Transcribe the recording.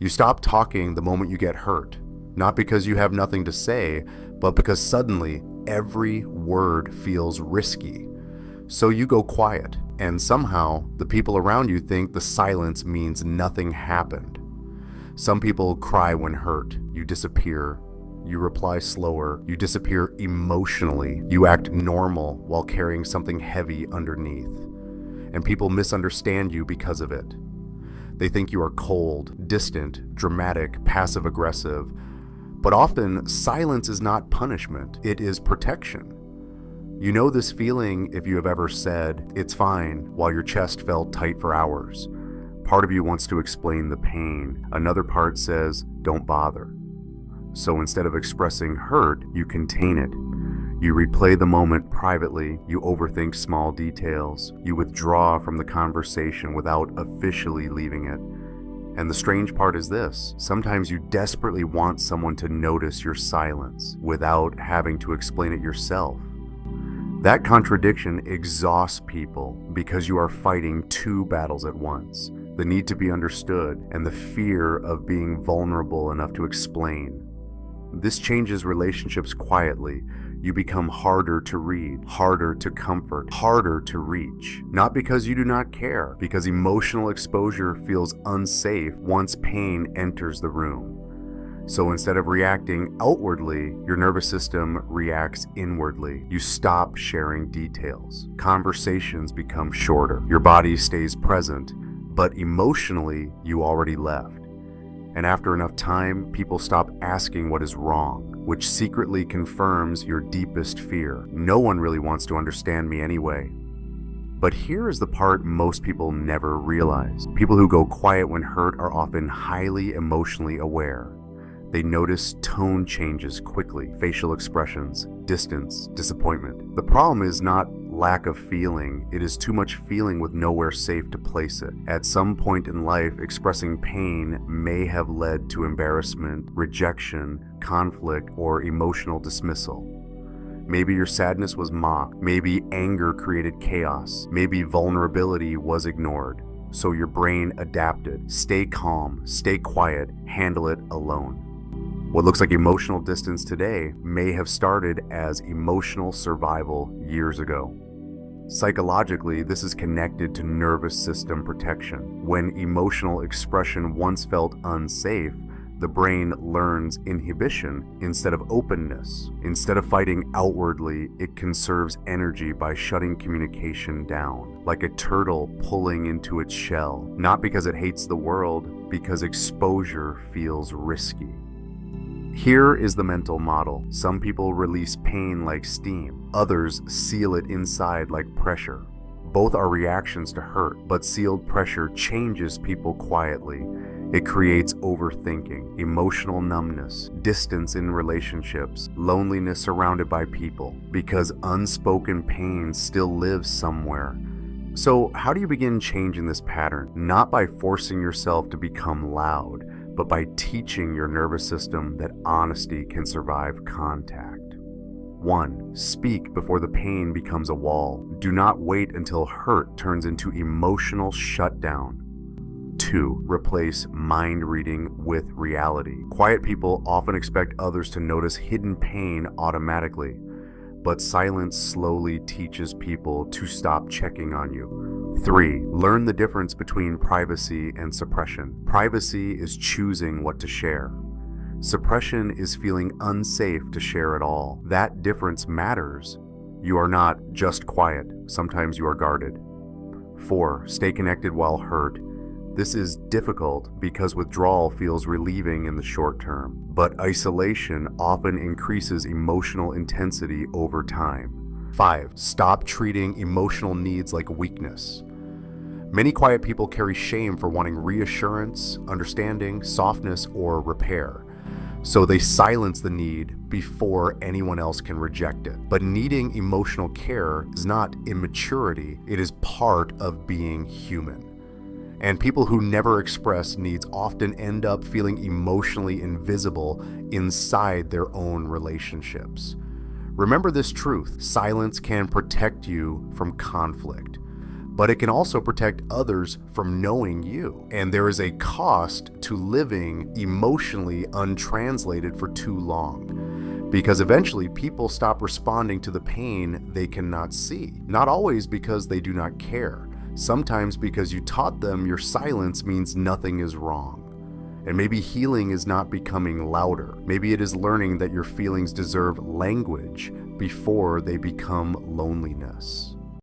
You stop talking the moment you get hurt, not because you have nothing to say, but because suddenly every word feels risky. So you go quiet, and somehow the people around you think the silence means nothing happened. Some people cry when hurt. You disappear. You reply slower. You disappear emotionally. You act normal while carrying something heavy underneath. And people misunderstand you because of it. They think you are cold, distant, dramatic, passive-aggressive. But often, silence is not punishment. It is protection. You know this feeling if you have ever said, "It's fine," while your chest felt tight for hours. Part of you wants to explain the pain. Another part says, "Don't bother." So instead of expressing hurt, you contain it. You replay the moment privately. You overthink small details. You withdraw from the conversation without officially leaving it. And the strange part is this: sometimes you desperately want someone to notice your silence without having to explain it yourself. That contradiction exhausts people because you are fighting two battles at once: the need to be understood and the fear of being vulnerable enough to explain. This changes relationships quietly. You become harder to read, harder to comfort, harder to reach. Not because you do not care, because emotional exposure feels unsafe once pain enters the room. So instead of reacting outwardly, your nervous system reacts inwardly. You stop sharing details. Conversations become shorter. Your body stays present, but emotionally, you already left. And after enough time, people stop asking what is wrong, which secretly confirms your deepest fear. No one really wants to understand me anyway. But here is the part most people never realize. People who go quiet when hurt are often highly emotionally aware. They notice tone changes quickly, facial expressions, distance, disappointment. The problem is not lack of feeling, it is too much feeling with nowhere safe to place it. At some point in life, expressing pain may have led to embarrassment, rejection, conflict, or emotional dismissal. Maybe your sadness was mocked, maybe anger created chaos, maybe vulnerability was ignored. So your brain adapted. Stay calm, stay quiet, handle it alone. What looks like emotional distance today may have started as emotional survival years ago. Psychologically, this is connected to nervous system protection. When emotional expression once felt unsafe, the brain learns inhibition instead of openness. Instead of fighting outwardly, it conserves energy by shutting communication down, like a turtle pulling into its shell, not because it hates the world, because exposure feels risky. Here is the mental model. Some people release pain like steam. Others seal it inside like pressure. Both are reactions to hurt, but sealed pressure changes people quietly. It creates overthinking, emotional numbness, distance in relationships, loneliness surrounded by people, because unspoken pain still lives somewhere. So how do you begin changing this pattern? Not by forcing yourself to become loud, but by teaching your nervous system that honesty can survive contact. 1. Speak before the pain becomes a wall. Do not wait until hurt turns into emotional shutdown. 2. Replace mind reading with reality. Quiet people often expect others to notice hidden pain automatically, but silence slowly teaches people to stop checking on you. 3. Learn the difference between privacy and suppression. Privacy is choosing what to share. Suppression is feeling unsafe to share at all. That difference matters. You are not just quiet. Sometimes you are guarded. 4. Stay connected while hurt. This is difficult because withdrawal feels relieving in the short term, but isolation often increases emotional intensity over time. 5. Stop treating emotional needs like weakness. Many quiet people carry shame for wanting reassurance, understanding, softness, or repair. So they silence the need before anyone else can reject it. But needing emotional care is not immaturity, it is part of being human. And people who never express needs often end up feeling emotionally invisible inside their own relationships. Remember this truth: silence can protect you from conflict, but it can also protect others from knowing you. And there is a cost to living emotionally untranslated for too long, because eventually people stop responding to the pain they cannot see. Not always because they do not care, sometimes because you taught them your silence means nothing is wrong. And maybe healing is not becoming louder. Maybe it is learning that your feelings deserve language before they become loneliness.